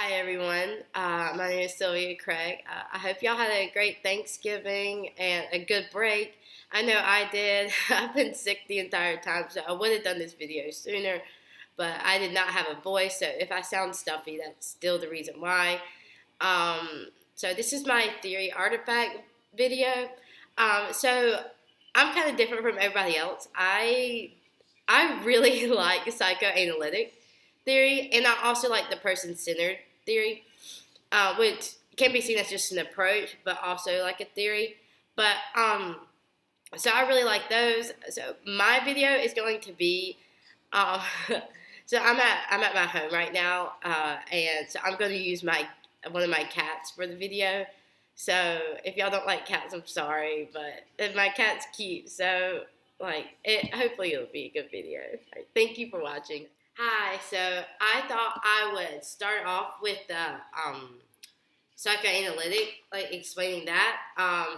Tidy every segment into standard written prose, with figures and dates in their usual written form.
Hi everyone, my name is Sylvia Craig. I hope y'all had a great Thanksgiving and a good break. I know I did. I've been sick the entire time, so I would have done this video sooner, but I did not have a voice, so if I sound stuffy, that's still the reason why. So this is my theory artifact video. So I'm kind of different from everybody else. I really like psychoanalytic theory, and I also like the person-centered theory, which can be seen as just an approach, but also like a theory. But so I really like those. So my video is going to be, uh, so I'm at my home right now, and so I'm going to use one of my cats for the video. So if y'all don't like cats, I'm sorry, but my cat's cute, so hopefully it'll be a good video. Thank you for watching. Hi, so I thought I would start off with the psychoanalytic, explaining that.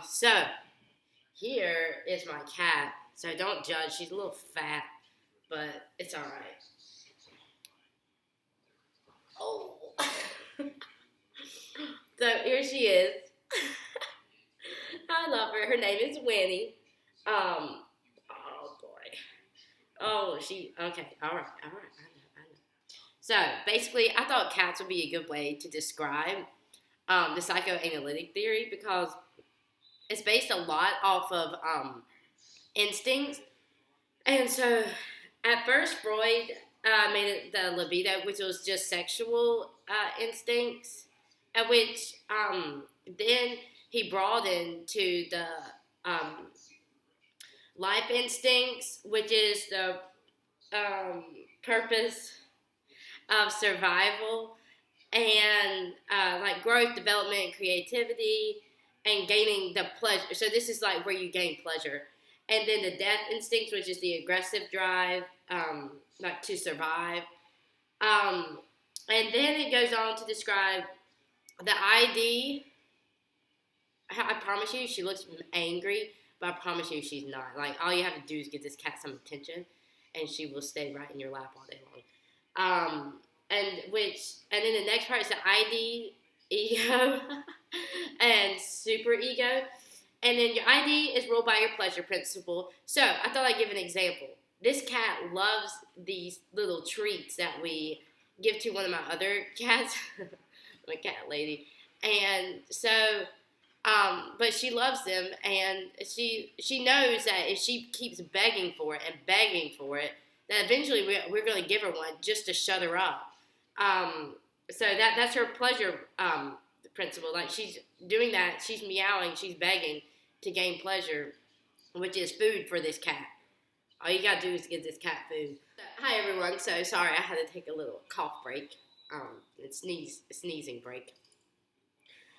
So here is my cat. So don't judge. She's a little fat, but it's all right. Oh, so here she is. I love her. Her name is Winnie. Oh boy. Oh, okay. All right. I know. So basically, I thought cats would be a good way to describe the psychoanalytic theory because it's based a lot off of instincts. And so at first, Freud made it the libido, which was just sexual instincts, at which then he broadened to the life instincts, which is the purpose of survival and growth, development, creativity, and gaining the pleasure. So this is like where you gain pleasure. And then the death instincts, which is the aggressive drive, to survive. And then it goes on to describe the ID. I promise you, she looks angry, but I promise you she's not. Like, all you have to do is give this cat some attention, and she will stay right in your lap all day long. And then the next part is the ID, ego, and super ego. And then your ID is ruled by your pleasure principle. So I thought I'd give an example. This cat loves these little treats that we give to one of my other cats, my cat lady. And so, but she loves them, and she knows that if she keeps begging for it and begging for it, that eventually we're going to give her one just to shut her up. So that's her pleasure principle. Like, she's doing that, she's meowing, she's begging to gain pleasure, which is food for this cat. All you gotta do is give this cat food. Hi everyone. So sorry, I had to take a little cough break, sneezing break.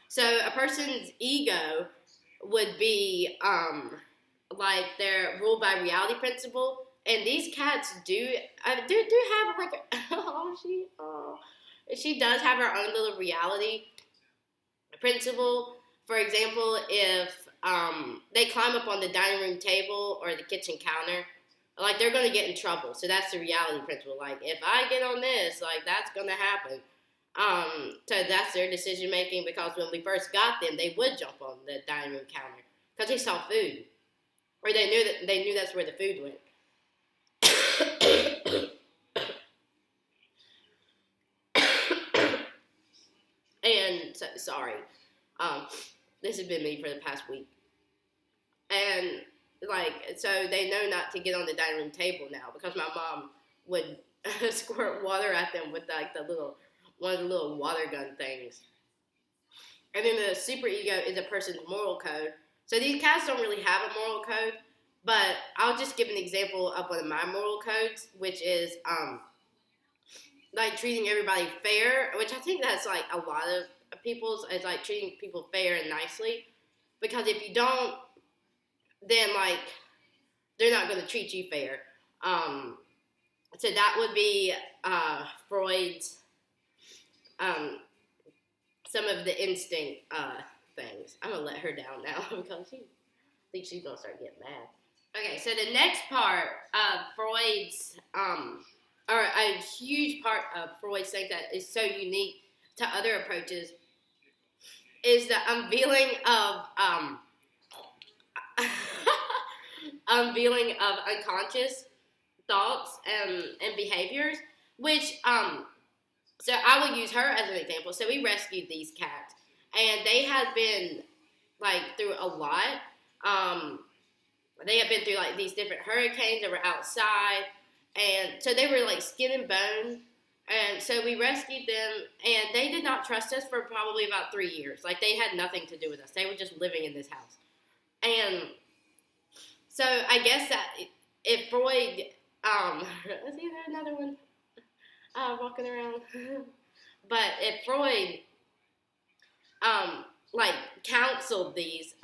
So a person's ego would be they're ruled by reality principle. And these cats do have she does have her own little reality principle. For example, if they climb up on the dining room table or the kitchen counter, they're going to get in trouble. So that's the reality principle. Like, if I get on this, that's going to happen. So that's their decision making, because when we first got them, they would jump on the dining room counter because they saw food, or they knew that's where the food went. And so, sorry, this has been me for the past week, and so they know not to get on the dining room table now, because my mom would squirt water at them with one of the little water gun things. And then the superego is a person's moral code. So these cats don't really have a moral code, but I'll just give an example of one of my moral codes, which is treating everybody fair, which I think that's a lot of people's, is treating people fair and nicely. Because if you don't, then they're not going to treat you fair. So that would be Freud's some of the instinct things. I'm gonna let her down now because I think she's gonna start getting mad. Okay, so the next part of Freud's or a huge part of Freud's thing that is so unique to other approaches is the unveiling of unveiling of unconscious thoughts and behaviors, which so I will use her as an example. So we rescued these cats, and they had been like through a lot. They had been through like these different hurricanes that were outside, and so they were like skin and bone. And so we rescued them, and they did not trust us for probably about 3 years. Like, they had nothing to do with us. They were just living in this house. And so I guess that if Freud, let's see, there's another one walking around. But if Freud, like, counseled these,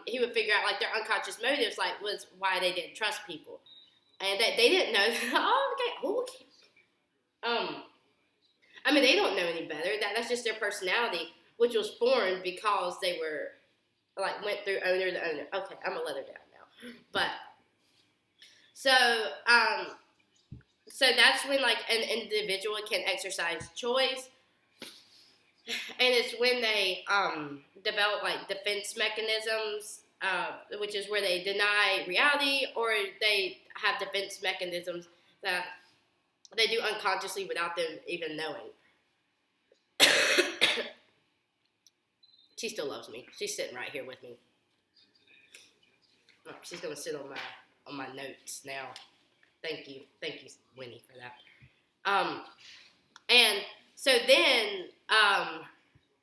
he would figure out, like, their unconscious motives, like, was why they didn't trust people. And that they didn't know. Okay. I mean, they don't know any better. That's just their personality, which was formed because they were, like, went through owner to owner. Okay, I'm gonna let her down now. But, so that's when, like, an individual can exercise choice. And it's when they, develop, like, defense mechanisms, which is where they deny reality, or they have defense mechanisms that they do unconsciously without them even knowing. She still loves me. She's sitting right here with me. Oh, she's gonna sit on my notes now. Thank you, Winnie, for that. And so then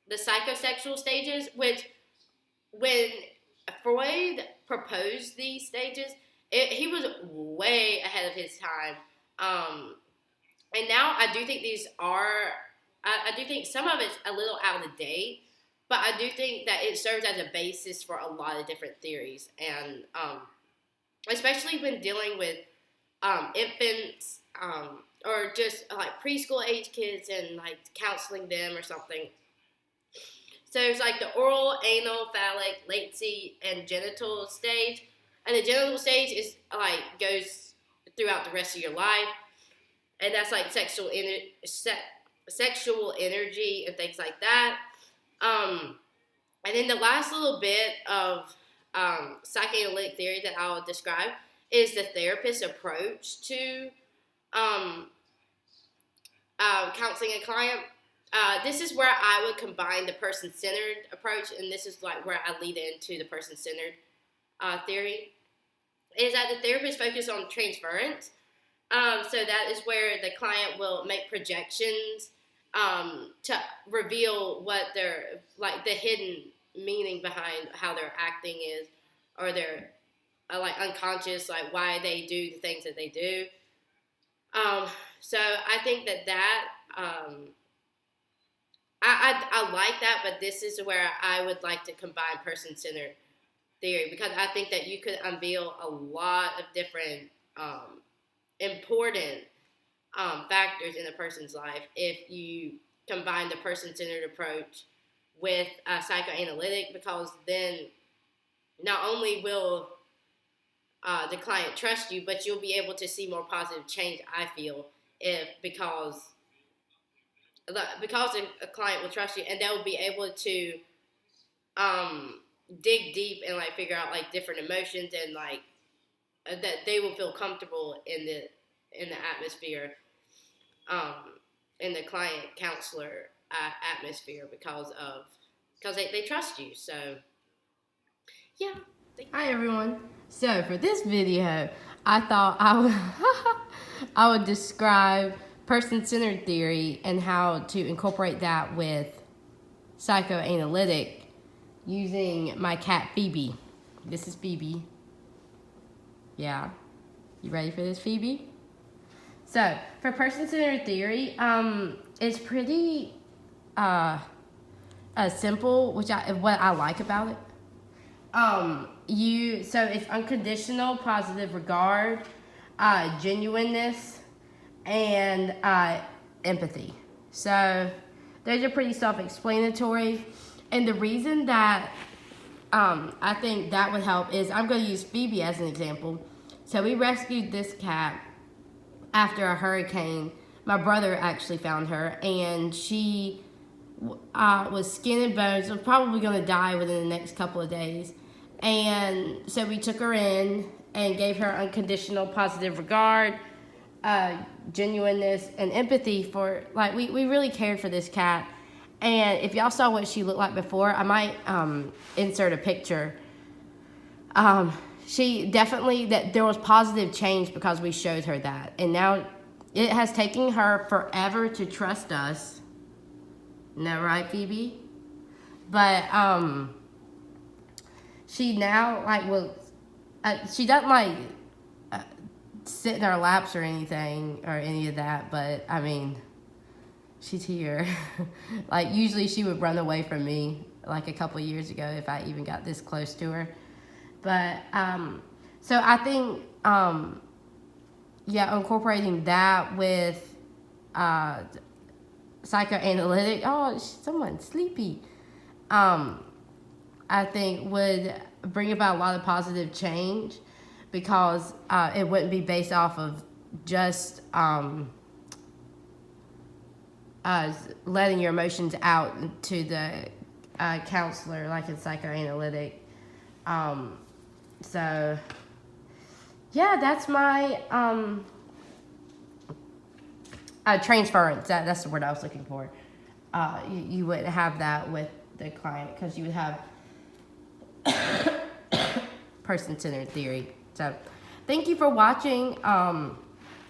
the psychosexual stages, which when Freud proposed these stages, he was way ahead of his time. And now I do think these are, I do think some of it's a little out of date, but I do think that it serves as a basis for a lot of different theories. And especially when dealing with infants or just like preschool age kids and like counseling them or something. So there's like the oral, anal, phallic, latency, and genital stage. And the genital stage is like goes throughout the rest of your life. And that's like sexual energy and things like that. And then the last little bit of psychoanalytic theory that I'll describe is the therapist's approach to counseling a client. This is where I would combine the person-centered approach, and this is like where I lead into the person-centered theory, is that the therapist focuses on transference. So that is where the client will make projections to reveal what their, like, the hidden meaning behind how they're acting is, or their, like, unconscious, like, why they do the things that they do. So I think that I like that, but this is where I would like to combine person-centered theory, because I think that you could unveil a lot of different important factors in a person's life if you combine the person-centered approach with psychoanalytic, because then not only will the client trust you, but you'll be able to see more positive change, I feel, because a client will trust you, and they'll be able to dig deep and like figure out like different emotions, and like that they will feel comfortable in the atmosphere, in the client counselor atmosphere, because they trust you. So yeah. Hi everyone. So for this video, I thought I would describe person-centered theory and how to incorporate that with psychoanalytic using my cat Phoebe. This is Phoebe. Yeah. You ready for this, Phoebe? So, for person-centered theory, it's pretty simple, what I like about it. So it's unconditional positive regard, genuineness, and empathy. So those are pretty self-explanatory. And the reason that I think that would help is, I'm going to use Phoebe as an example. So we rescued this cat after a hurricane. My brother actually found her, and she with skin and bones, was probably going to die within the next couple of days. And so we took her in and gave her unconditional positive regard, genuineness, and empathy for, like, we really cared for this cat. And if y'all saw what she looked like before, I might insert a picture. She definitely, that there was positive change because we showed her that. And now it has taken her forever to trust us. Isn't that right, Phoebe? But she now, like, will, she doesn't, like, sit in our laps or anything or any of that, but I mean, she's here. Like, usually she would run away from me, like a couple years ago, if I even got this close to her. But so I think incorporating that with psychoanalytic, someone's sleepy, I think would bring about a lot of positive change, because it wouldn't be based off of just letting your emotions out to the counselor, like in psychoanalytic. So yeah, that's my transference. That's the word I was looking for. You wouldn't have that with the client, because you would have person-centered theory. So thank you for watching. I'll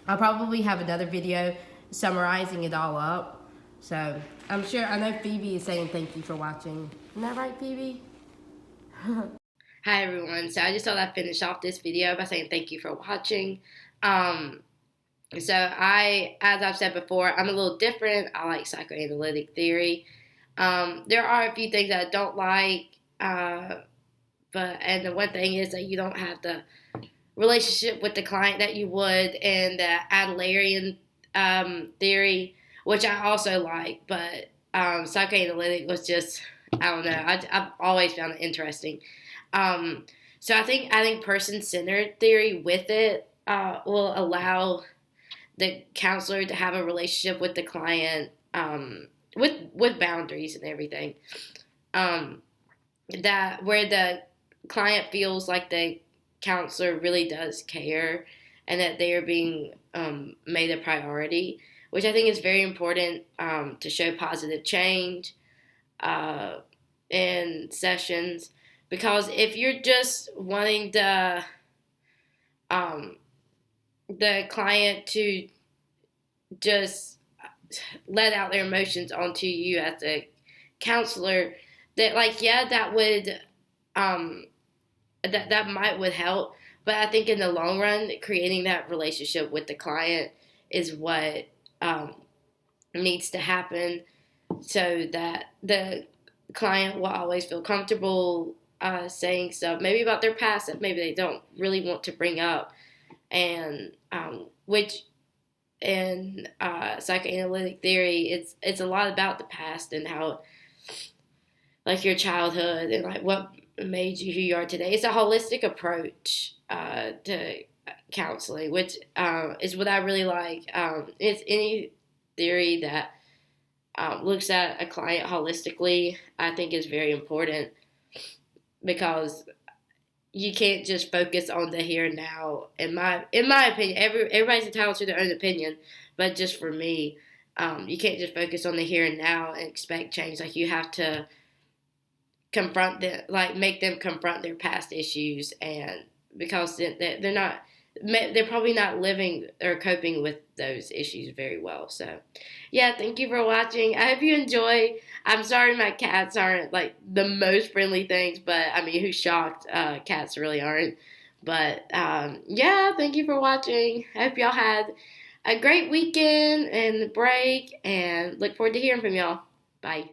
probably have another video summarizing it all up. So I'm sure, I know Phoebe is saying thank you for watching. Isn't that right, Phoebe? Hi everyone. So I just thought I'd finish off this video by saying thank you for watching. So as I've said before, I'm a little different. I like psychoanalytic theory. There are a few things that I don't like, and the one thing is that you don't have the relationship with the client that you would in the Adlerian theory, which I also like, but psychoanalytic was just, I don't know, I've always found it interesting. So I think person-centered theory with it will allow the counselor to have a relationship with the client, with boundaries and everything, that where the client feels like the counselor really does care and that they are being made a priority, which I think is very important to show positive change in sessions. Because if you're just wanting the client to just let out their emotions onto you as a counselor, that, like, yeah, that would that might would help, but I think in the long run, creating that relationship with the client is what needs to happen, so that the client will always feel comfortable saying stuff maybe about their past that maybe they don't really want to bring up, and which in psychoanalytic theory, it's a lot about the past and how, like, your childhood and like what made you who you are today. It's a holistic approach to counseling, which is what I really like. It's any theory that looks at a client holistically, I think is very important, because you can't just focus on the here and now. In my opinion, everybody's entitled to their own opinion, but just for me, you can't just focus on the here and now and expect change. Like, you have to confront them, like make them confront their past issues, and because they're probably not living or coping with those issues very well. So yeah, thank you for watching. I hope you enjoy. I'm sorry my cats aren't like the most friendly things, but I mean, who's shocked? Cats really aren't. But yeah, thank you for watching. I hope y'all had a great weekend and break, and look forward to hearing from y'all. Bye.